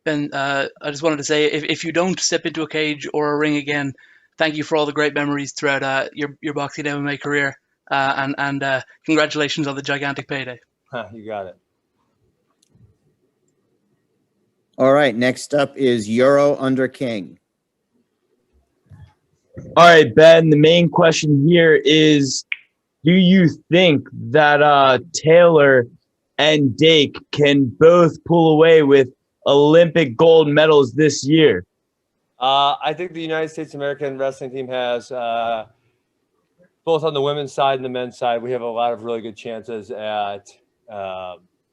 Ben, I just wanted to say, if you don't step into a cage or a ring again, thank you for all the great memories throughout your boxing MMA career, and congratulations on the gigantic payday. You got it. All right, next up is Euro under King. All right, Ben, the main question here is, do you think that Taylor and Dake can both pull away with Olympic gold medals this year? I think the United States American wrestling team has, both on the women's side and the men's side, we have a lot of really good chances at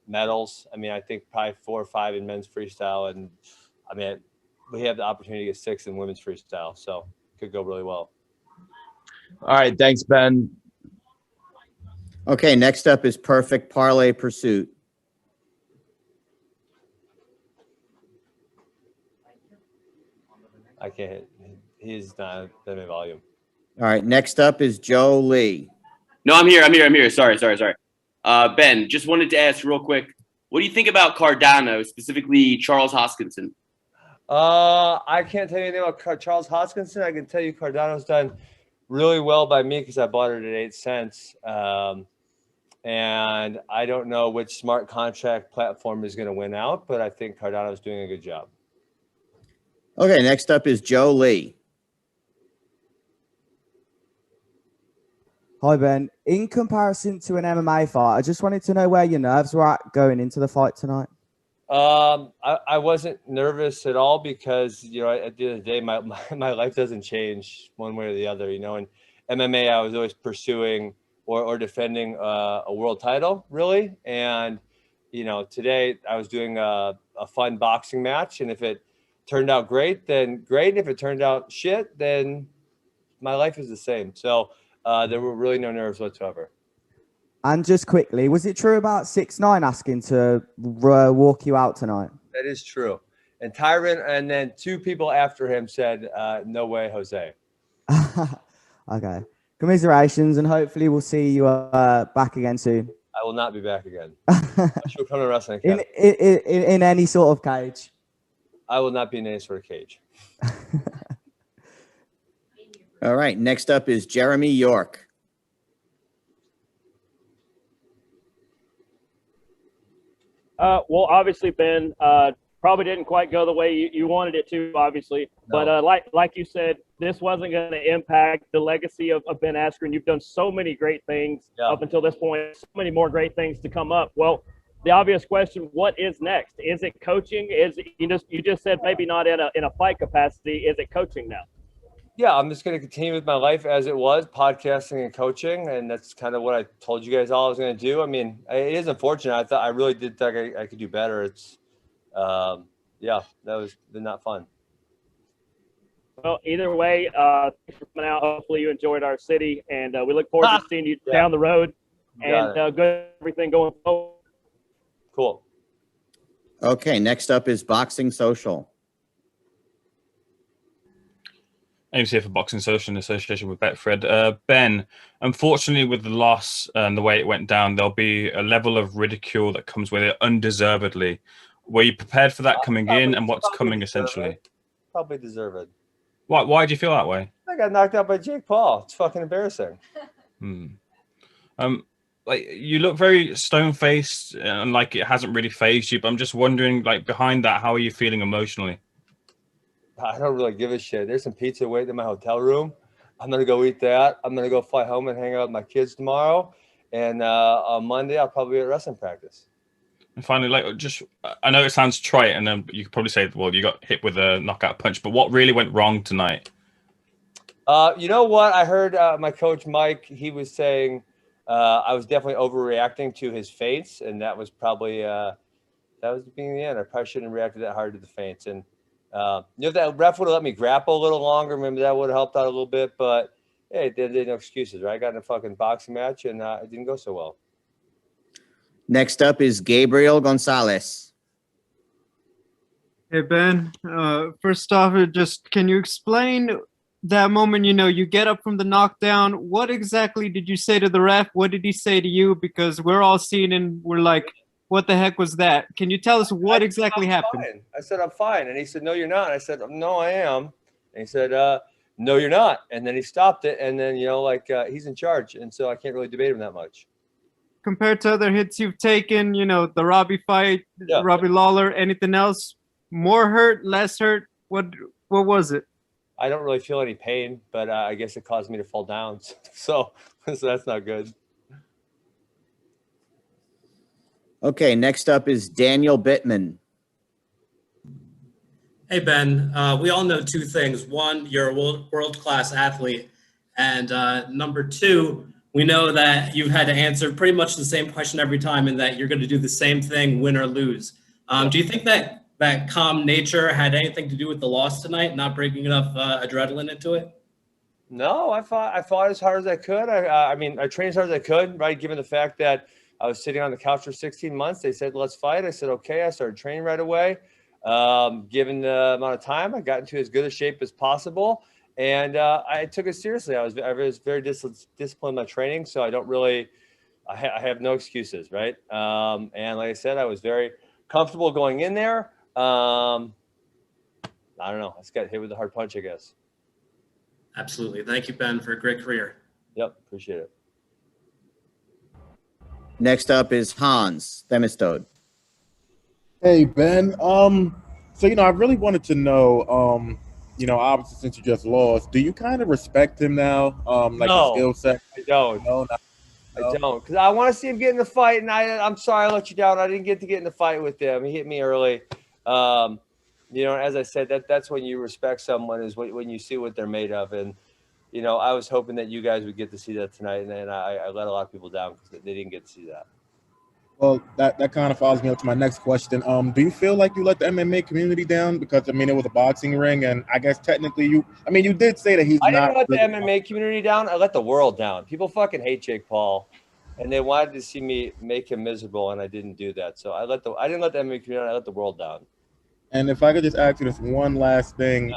medals. I mean, I think probably 4 or 5 in men's freestyle. And I mean, we have the opportunity to get 6 in women's freestyle. So it could go really well. All right. Thanks, Ben. Okay, next up is Perfect Parlay Pursuit. I can't. He's not in my volume. All right, next up is Joe Lee. No, I'm here. Sorry. Ben, just wanted to ask real quick, what do you think about Cardano, specifically Charles Hoskinson? I can't tell you anything about Charles Hoskinson. I can tell you Cardano's done really well by me because I bought it at 8 cents. And I don't know which smart contract platform is going to win out, but I think Cardano's doing a good job. Okay, next up is Joe Lee. Hi, Ben. In comparison to an MMA fight, I just wanted to know where your nerves were at going into the fight tonight. I wasn't nervous at all because, you know, at the end of the day, my life doesn't change one way or the other. You know, in MMA, I was always pursuing or defending a world title, really. And, you know, today I was doing a fun boxing match. And if it turned out great, then great. If it turned out shit, then my life is the same. So there were really no nerves whatsoever. And just quickly, was it true about 6ix9ine asking to walk you out tonight? That is true. And Tyron and then 2 people after him said, no way, Jose. Okay. Commiserations, and hopefully we'll see you back again soon. I will not be back again. She'll come to wrestling. In any sort of cage. I will not be in any sort of cage. All right, next up is Jeremy York. Well, obviously, Ben, probably didn't quite go the way you wanted it to, obviously. No. But like you said, this wasn't going to impact the legacy of Ben Askren. You've done so many great things up until this point, so many more great things to come up. Well, the obvious question, what is next? Is it coaching? Is it, you just said maybe not in a fight capacity. Is it coaching now? Yeah, I'm just going to continue with my life as it was, podcasting and coaching, and that's kind of what I told you guys all I was going to do. I mean, it is unfortunate. I really did think I could do better. It's, yeah, that was not fun. Well, either way, thanks for coming out. Hopefully you enjoyed our city, and we look forward to seeing you down the road. And good everything going forward. Cool. Okay, next up is Boxing Social. Ames here for Boxing Social in association with Betfred. Ben, unfortunately, with the loss and the way it went down, there'll be a level of ridicule that comes with it undeservedly. Were you prepared for that coming in, and what's coming essentially? Probably deserved. Why do you feel that way? I got knocked out by Jake Paul. It's fucking embarrassing. Like, you look very stone-faced and like it hasn't really fazed you, but I'm just wondering, like, behind that, how are you feeling emotionally? I don't really give a shit. There's some pizza waiting in my hotel room. I'm going to go eat that. I'm going to go fly home and hang out with my kids tomorrow. And on Monday, I'll probably be at wrestling practice. And finally, like, I know it sounds trite, and then you could probably say, well, you got hit with a knockout punch, but what really went wrong tonight? You know what? I heard my coach, Mike, he was saying I was definitely overreacting to his feints, and that was probably, that was the beginning of the end. I probably shouldn't have reacted that hard to the feints. And, you know, if that ref would have let me grapple a little longer, maybe that would have helped out a little bit, but hey, there's no excuses, right? I got in a fucking boxing match, and it didn't go so well. Next up is Gabriel Gonzalez. Hey, Ben. First off, just can you explain that moment, you know, you get up from the knockdown? What exactly did you say to the ref? What did he say to you? Because we're all seeing and we're like, what the heck was that? Can you tell us what exactly happened? Fine. I said, I'm fine. And he said, no, you're not. And I said, no, I am. And he said, no, you're not. And then he stopped it. And then, he's in charge. And so I can't really debate him that much. Compared to other hits you've taken, the Robbie fight, Robbie Lawler, anything else? More hurt, less hurt? What was it? I don't really feel any pain, but I guess it caused me to fall down. So that's not good. Okay, next up is Daniel Bittman. Hey, Ben, we all know two things. One, you're a world-class athlete. And number two, we know that you've had to answer pretty much the same question every time and that you're going to do the same thing, win or lose. Do you think that calm nature had anything to do with the loss tonight, not bringing enough adrenaline into it? No, I fought as hard as I could. I trained as hard as I could, right? Given the fact that I was sitting on the couch for 16 months. They said, let's fight. I said, okay. I started training right away. Given the amount of time, I got into as good a shape as possible. And I took it seriously. I was very disciplined in my training. So I don't really, I have no excuses, right? And like I said, I was very comfortable going in there. I don't know. I just got hit with a hard punch, I guess. Absolutely. Thank you, Ben, for a great career. Yep. Appreciate it. Next up is Hans Themistode. Hey, Ben. So, I really wanted to know, obviously since you just lost, do you kind of respect him now? Like No, his skill set? I don't. No, I don't. Because I want to see him get in the fight, and I'm sorry I let you down. I didn't get to get in the fight with him. He hit me early. As I said, that's when you respect someone is when you see what they're made of. And, I was hoping that you guys would get to see that tonight, and I let a lot of people down because they didn't get to see that. Well, that kind of follows me up to my next question. Do you feel like you let the MMA community down? Because, it was a boxing ring, and I guess technically you did say that I didn't let the MMA community down. I let the world down. People fucking hate Jake Paul, and they wanted to see me make him miserable, and I didn't do that. So I didn't let the MMA community down. I let the world down. And if I could just ask you this one last thing,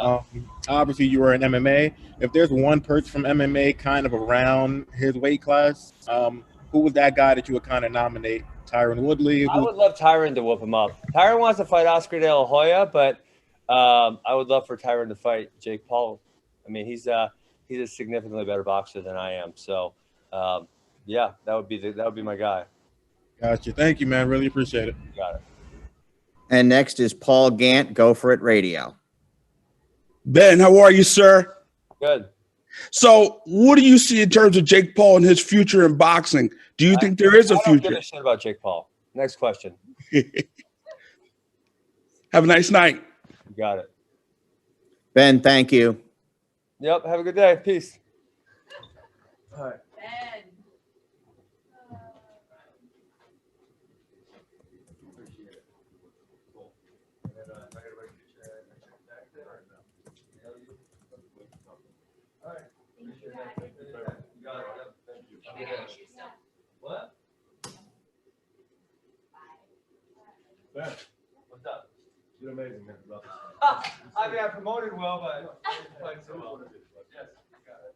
obviously you were in MMA. If there's one person from MMA kind of around his weight class, who was that guy that you would kind of nominate? Tyron Woodley? I would love Tyron to whoop him up. Tyron wants to fight Oscar De La Hoya, but I would love for Tyron to fight Jake Paul. He's a significantly better boxer than I am. So, that would be my guy. Gotcha. Thank you, man. Really appreciate it. You got it. And next is Paul Gant, Go For It Radio. Ben, how are you, sir? Good. So what do you see in terms of Jake Paul and his future in boxing? Do you think there is a I don't future? give a shit about Jake Paul. Next question. Have a nice night. You got it. Ben, thank you. Yep. Have a good day. Peace. All right. What? Ben, what's up? You're amazing, man. I promoted well, but played so well. Yes, got it.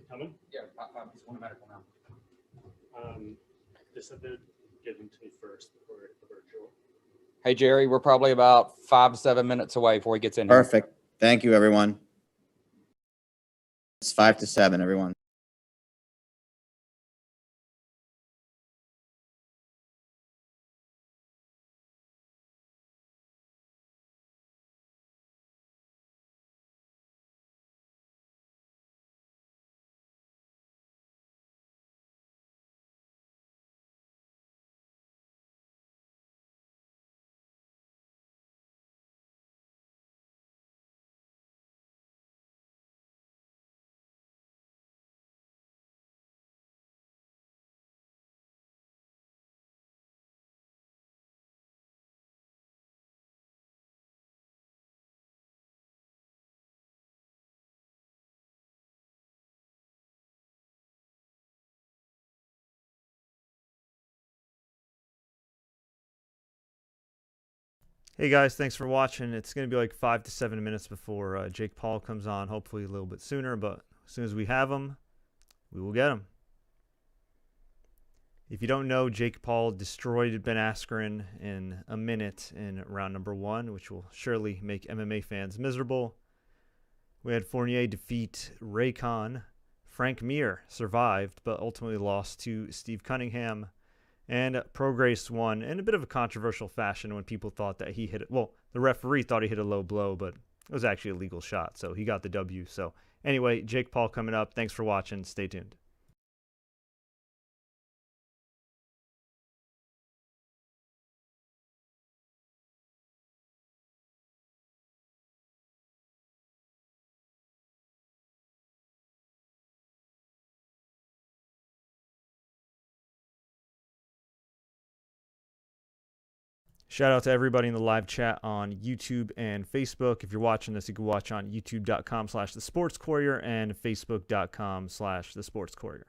Coming? Yeah, it's one medical now. They said they'd get them to me first before the virtual. Hey, Jerry, we're probably about 5 to 7 minutes away before he gets in here. Perfect. Thank you, everyone. It's 5 to 7, everyone. Hey guys, thanks for watching. It's going to be like 5 to 7 minutes before Jake Paul comes on, hopefully a little bit sooner, but as soon as we have him, we will get him. If you don't know, Jake Paul destroyed Ben Askren in a minute in round number 1, which will surely make MMA fans miserable. We had Fournier defeat Ray Khan. Frank Mir survived, but ultimately lost to Steve Cunningham. And Prograis won in a bit of a controversial fashion when people thought that he hit it. Well, the referee thought he hit a low blow, but it was actually a legal shot, so he got the W. So anyway, Jake Paul coming up. Thanks for watching. Stay tuned. Shout out to everybody in the live chat on YouTube and Facebook. If you're watching this, you can watch on youtube.com/The Sports Courier and facebook.com/The Sports Courier.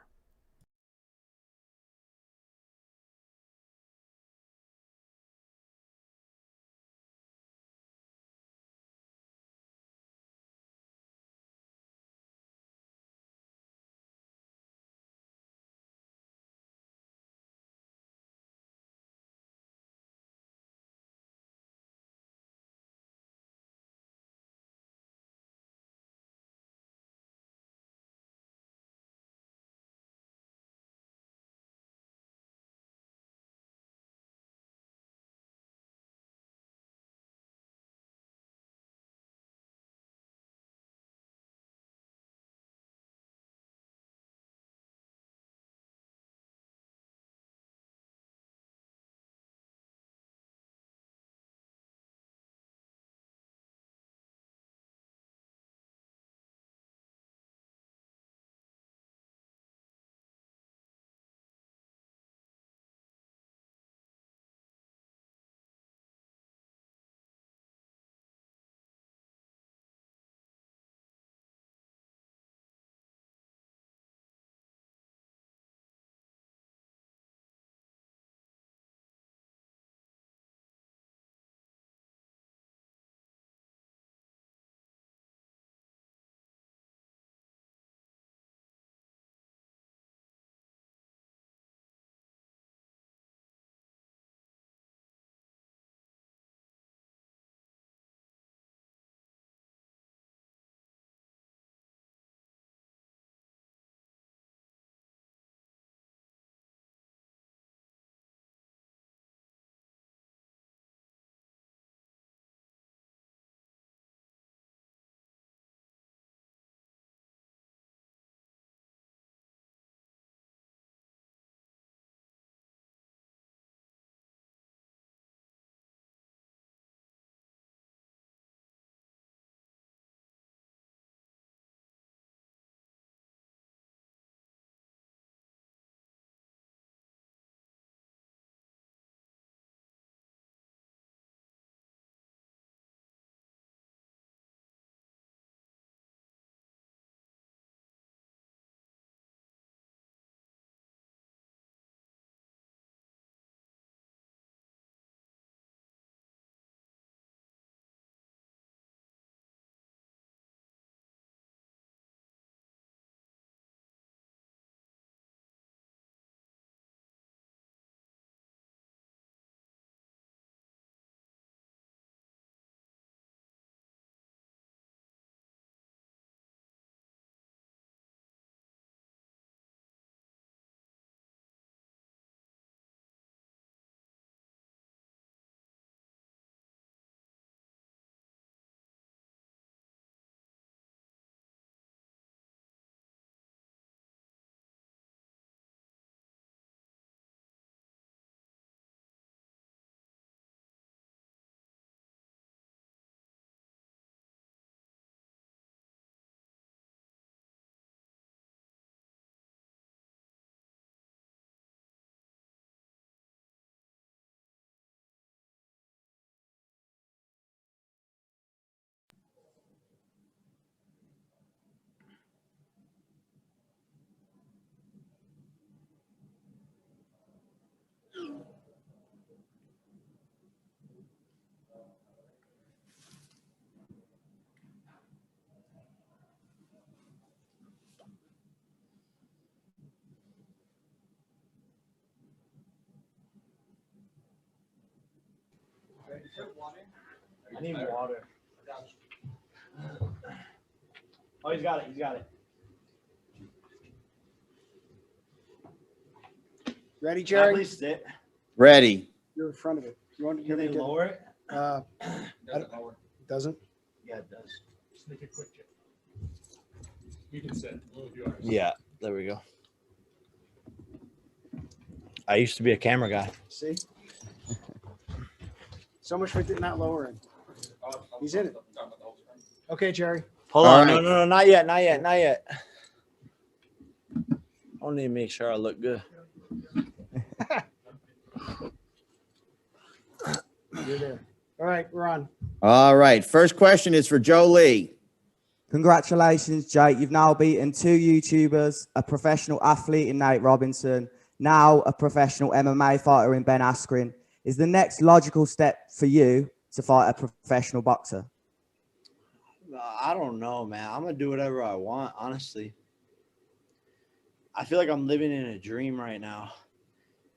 I need water. Oh, he's got it. He's got it. Ready, Jerry? Please sit. Ready. You're in front of it. You want Can they lower it? Doesn't? Yeah, it does. Just make it quick, Jay. You can sit. Move yours. Yeah, there we go. I used to be a camera guy. See? So much for not lowering. He's in it. Okay, Jerry. Hold All on. right. No, not yet. Not yet. Not yet. I need to make sure I look good. You're there. All right, we're on. All right. First question is for Joe Lee. Congratulations, Jake. You've now beaten 2 YouTubers, a professional athlete in Nate Robinson, now a professional MMA fighter in Ben Askren. Is the next logical step for you to fight a professional boxer? I don't know, man. I'm going to do whatever I want, honestly. I feel like I'm living in a dream right now.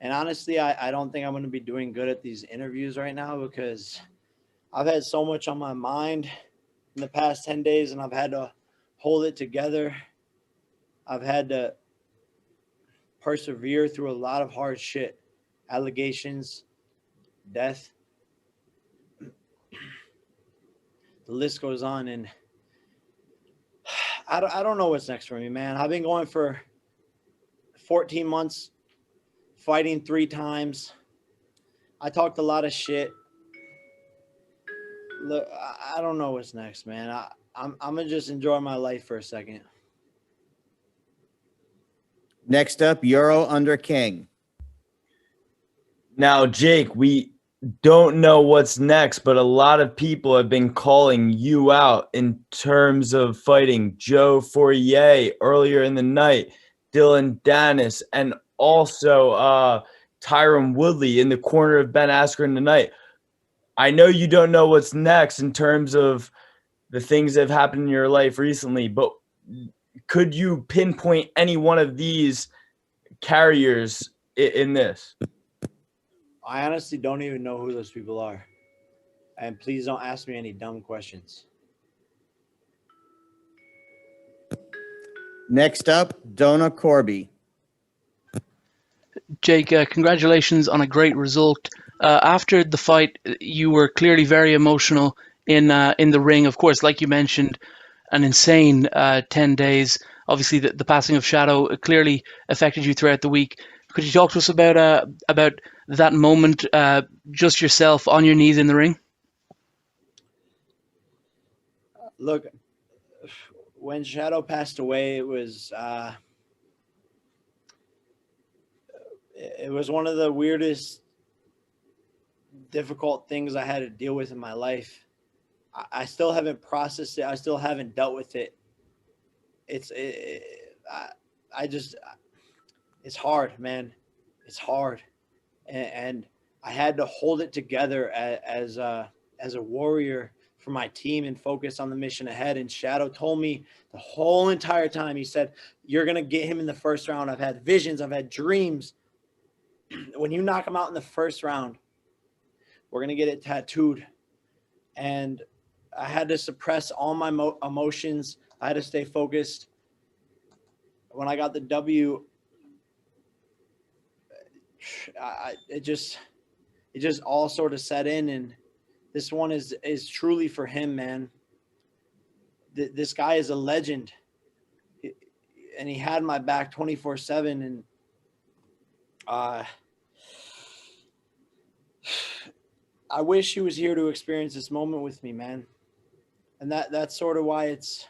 And honestly, I don't think I'm going to be doing good at these interviews right now because I've had so much on my mind in the past 10 days and I've had to hold it together. I've had to persevere through a lot of hard shit, allegations, death. The list goes on, and I don't know what's next for me, man. I've been going for 14 months, fighting 3 times. I talked a lot of shit. Look, I don't know what's next, man. I'm gonna just enjoy my life for a second. Next up, Euro under King. Now, Jake, we don't know what's next, but a lot of people have been calling you out in terms of fighting Joe Fourier earlier in the night, Dylan Dennis, and also Tyron Woodley in the corner of Ben Askren tonight. I know you don't know what's next in terms of the things that have happened in your life recently, but could you pinpoint any one of these carriers in this? I honestly don't even know who those people are. And please don't ask me any dumb questions. Next up, Donna Corby. Jake, congratulations on a great result. After the fight, you were clearly very emotional in the ring. Of course, like you mentioned, an insane 10 days. Obviously, the passing of Shadow clearly affected you throughout the week. Could you talk to us about that moment, just yourself on your knees in the ring? Look, when Shadow passed away, it was one of the weirdest, difficult things I had to deal with in my life. I still haven't processed it. I still haven't dealt with it. It's hard, man. It's hard. And I had to hold it together as a warrior for my team and focus on the mission ahead. And Shadow told me the whole entire time, he said, you're going to get him in the first round. I've had visions. I've had dreams. When you knock him out in the first round, we're going to get it tattooed. And I had to suppress all my emotions. I had to stay focused. When I got the W, it just all sort of set in, and this one is truly for him, man. This guy is a legend, and he had my back 24/7, and I wish he was here to experience this moment with me, man. And that's sort of why it's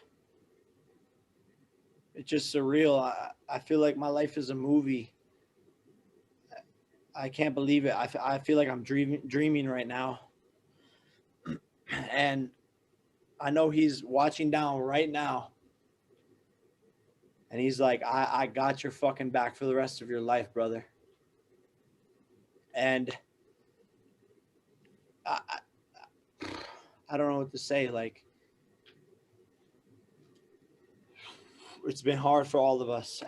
just surreal. I feel like my life is a movie. I can't believe it. I feel like I'm dreaming right now. And I know he's watching down right now. And he's like, I got your fucking back for the rest of your life, brother. And I don't know what to say. Like, it's been hard for all of us,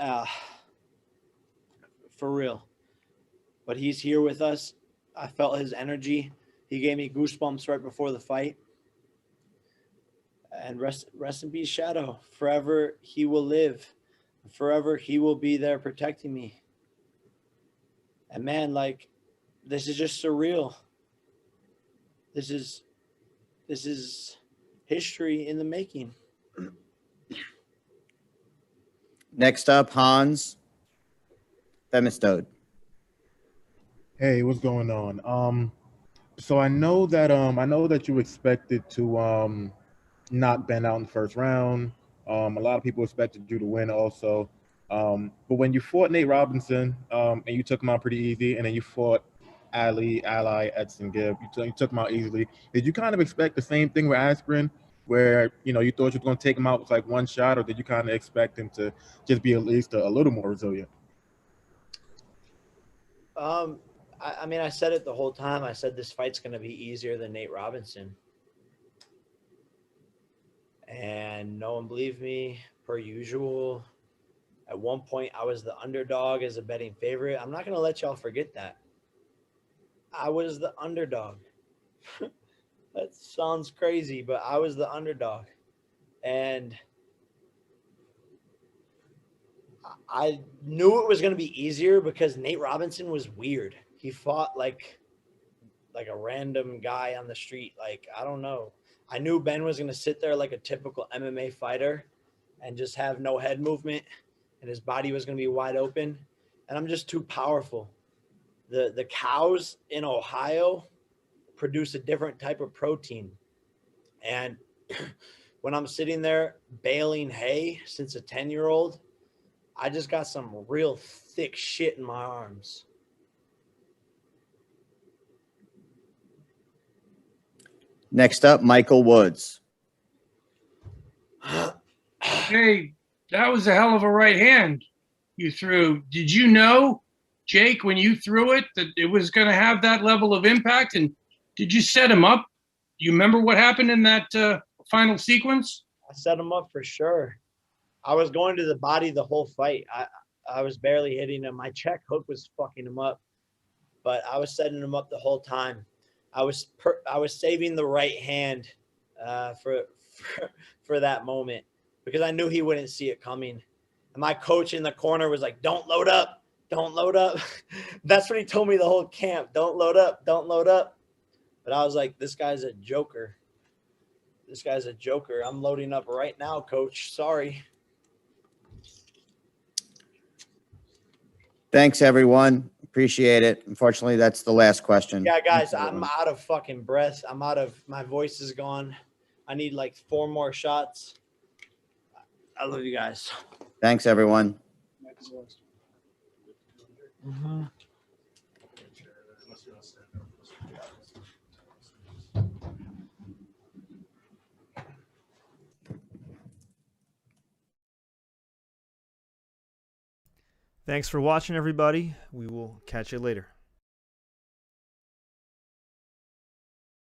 for real. But he's here with us. I felt his energy. He gave me goosebumps right before the fight. And rest in peace, Shadow. Forever he will live. Forever he will be there protecting me. And man, like, this is just surreal. This is history in the making. Next up, Hans Femistode. Hey, what's going on? So I know that you expected to knock Ben out in the first round. A lot of people expected you to win also. But when you fought Nate Robinson, and you took him out pretty easy, and then you fought Ally Edson Gibb, you took him out easily. Did you kind of expect the same thing with Askren, where you thought you were going to take him out with like one shot, or did you kind of expect him to just be at least a little more resilient? I mean, I said it the whole time. I said this fight's going to be easier than Nate Robinson. And no one believed me, per usual. At one point, I was the underdog as a betting favorite. I'm not going to let y'all forget that. I was the underdog. That sounds crazy, but I was the underdog. And I knew it was going to be easier because Nate Robinson was weird. He fought like a random guy on the street. Like, I don't know. I knew Ben was going to sit there like a typical MMA fighter and just have no head movement, and his body was going to be wide open. And I'm just too powerful. The cows in Ohio produce a different type of protein. And when I'm sitting there baling hay since a 10-year-old, I just got some real thick shit in my arms. Next up, Michael Woods. Hey, that was a hell of a right hand you threw. Did you know, Jake, when you threw it, that it was going to have that level of impact? And did you set him up? Do you remember what happened in that final sequence? I set him up for sure. I was going to the body the whole fight. I was barely hitting him. My check hook was fucking him up, but I was setting him up the whole time. I was saving the right hand for that moment because I knew he wouldn't see it coming. And my coach in the corner was like, "Don't load up. Don't load up." That's what he told me the whole camp. Don't load up. Don't load up. But I was like, this guy's a joker. This guy's a joker. I'm loading up right now, coach. Sorry. Thanks, everyone. Appreciate it. Unfortunately, that's the last question. Yeah, guys, I'm out of fucking breath. My voice is gone. I need like 4 more shots. I love you guys. Thanks, everyone. Mm-hmm. Thanks for watching, everybody. We will catch you later.